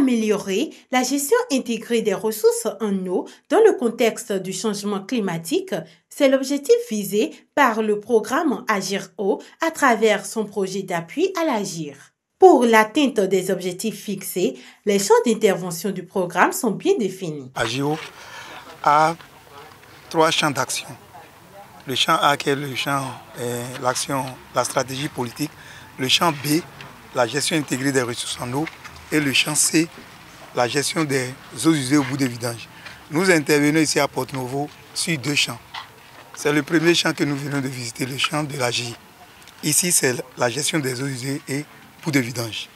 améliorer la gestion intégrée des ressources en eau dans le contexte du changement climatique, c'est l'objectif visé par le programme Agir Eau à travers son projet d'appui à l'Agir. Pour l'atteinte des objectifs fixés, les champs d'intervention du programme sont bien définis. Agir Eau a 3 champs d'action. Le champ A qui est le champ l'action, la stratégie politique. Le champ B, la gestion intégrée des ressources en eau. Et le champ C, la gestion des eaux usées au bout des vidanges. Nous intervenons ici à Porto-Novo sur 2 champs. C'est le premier champ que nous venons de visiter, le champ de l'Agir. Ici, c'est la gestion des eaux usées et bout de vidange.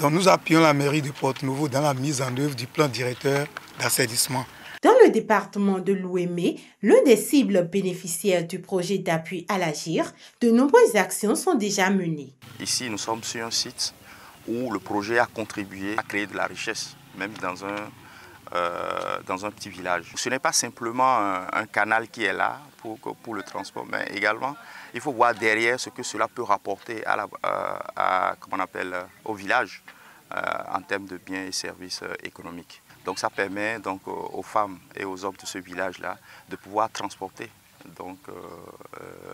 Donc nous appuyons la mairie de Porto-Novo dans la mise en œuvre du plan directeur d'assainissement. Dans le département de l'Ouémé, l'une des cibles bénéficiaires du projet d'appui à l'Agir, de nombreuses actions sont déjà menées. Ici, nous sommes sur un site où le projet a contribué à créer de la richesse, même dans un petit village. Ce n'est pas simplement un canal qui est là pour le transport, mais également, il faut voir derrière ce que cela peut rapporter au village en termes de biens et services économiques. Donc ça permet donc, aux femmes et aux hommes de ce village-là de pouvoir transporter donc,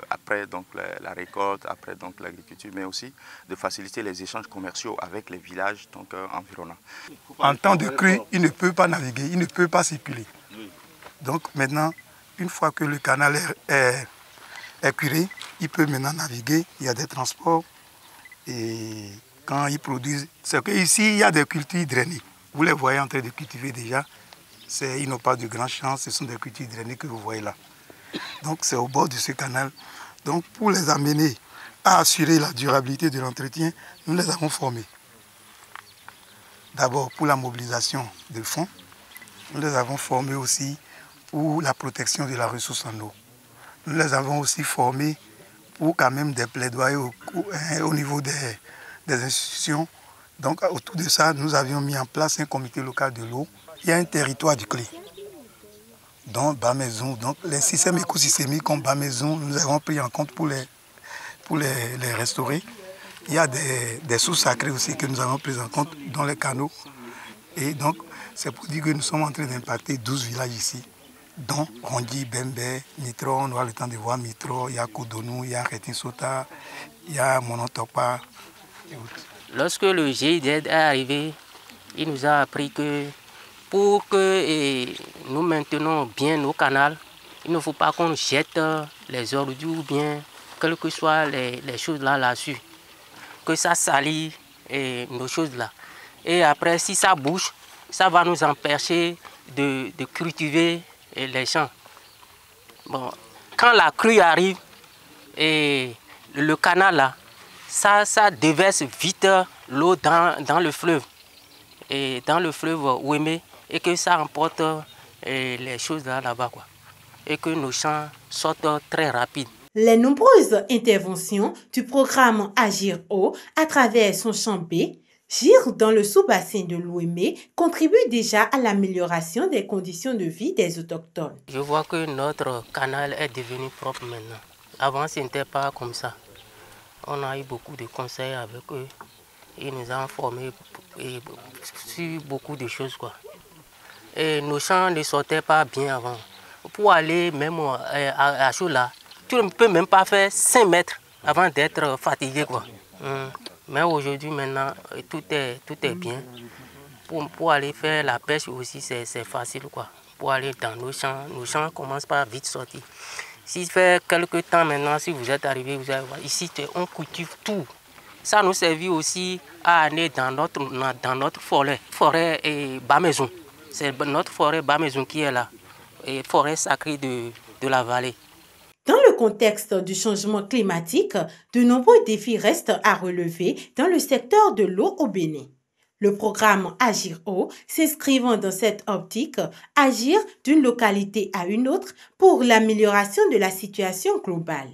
après donc, la récolte, après donc, l'agriculture, mais aussi de faciliter les échanges commerciaux avec les villages donc, environnants. En temps de crue, il ne peut pas naviguer, il ne peut pas circuler. Donc maintenant, une fois que le canal est curé, il peut maintenant naviguer, il y a des transports. Et quand ils produisent, c'est qu'ici, il y a des cultures drainées. Vous les voyez en train de cultiver déjà. Ils n'ont pas de grand champ, ce sont des cultures drainées que vous voyez là. Donc c'est au bord de ce canal. Donc pour les amener à assurer la durabilité de l'entretien, nous les avons formés. D'abord pour la mobilisation de fonds, nous les avons formés aussi pour la protection de la ressource en eau. Nous les avons aussi formés pour quand même des plaidoyers au niveau des institutions. Donc autour de ça, nous avions mis en place un comité local de l'eau. Il y a un territoire du clé, dont Bas-Maison. Donc les systèmes écosystémiques comme Bas-Maison, nous avons pris en compte pour les restaurer. Il y a des sources sacrées aussi que nous avons prises en compte dans les canaux. Et donc c'est pour dire que nous sommes en train d'impacter 12 villages ici, dont Rondi, Bembe, Mitro, on aura le temps de voir Mitro, il y a Kodonou, il y a Retinsota, il y a Monotopa et autres. Lorsque le GIZ est arrivé, il nous a appris que pour que nous maintenons bien nos canaux, il ne faut pas qu'on jette les ordures ou bien quelles que soient les choses là-dessus. Que ça salit nos choses là. Et après, si ça bouge, ça va nous empêcher de cultiver les champs. Bon, quand la crue arrive, et le canal là, ça déverse vite l'eau dans le fleuve. Et dans le fleuve Ouémé, et que ça emporte les choses là-bas, quoi. Et que nos champs sortent très rapides. Les nombreuses interventions du programme Agir Eau à travers son champ B, GIR dans le sous-bassin de l'Ouémé, contribue déjà à l'amélioration des conditions de vie des autochtones. Je vois que notre canal est devenu propre maintenant. Avant, ce n'était pas comme ça. On a eu beaucoup de conseils avec eux. Ils nous ont informés sur beaucoup de choses, quoi. Et nos champs ne sortaient pas bien avant. Pour aller même à Choula, tu ne peux même pas faire 5 mètres avant d'être fatigué, quoi. Mais aujourd'hui, maintenant, tout est bien. Pour aller faire la pêche aussi, c'est facile, quoi. Pour aller dans nos champs commencent par vite sortir. Si fait quelques temps maintenant, si vous êtes arrivé, vous allez voir, ici, on cultive tout. Ça nous servit aussi à aller dans notre forêt et Bas-Maison. C'est notre forêt Bas-Maison qui est là, et forêt sacrée de la vallée. Dans le contexte du changement climatique, de nombreux défis restent à relever dans le secteur de l'eau au Bénin. Le programme Agir Eau s'inscrivant dans cette optique, agir d'une localité à une autre pour l'amélioration de la situation globale.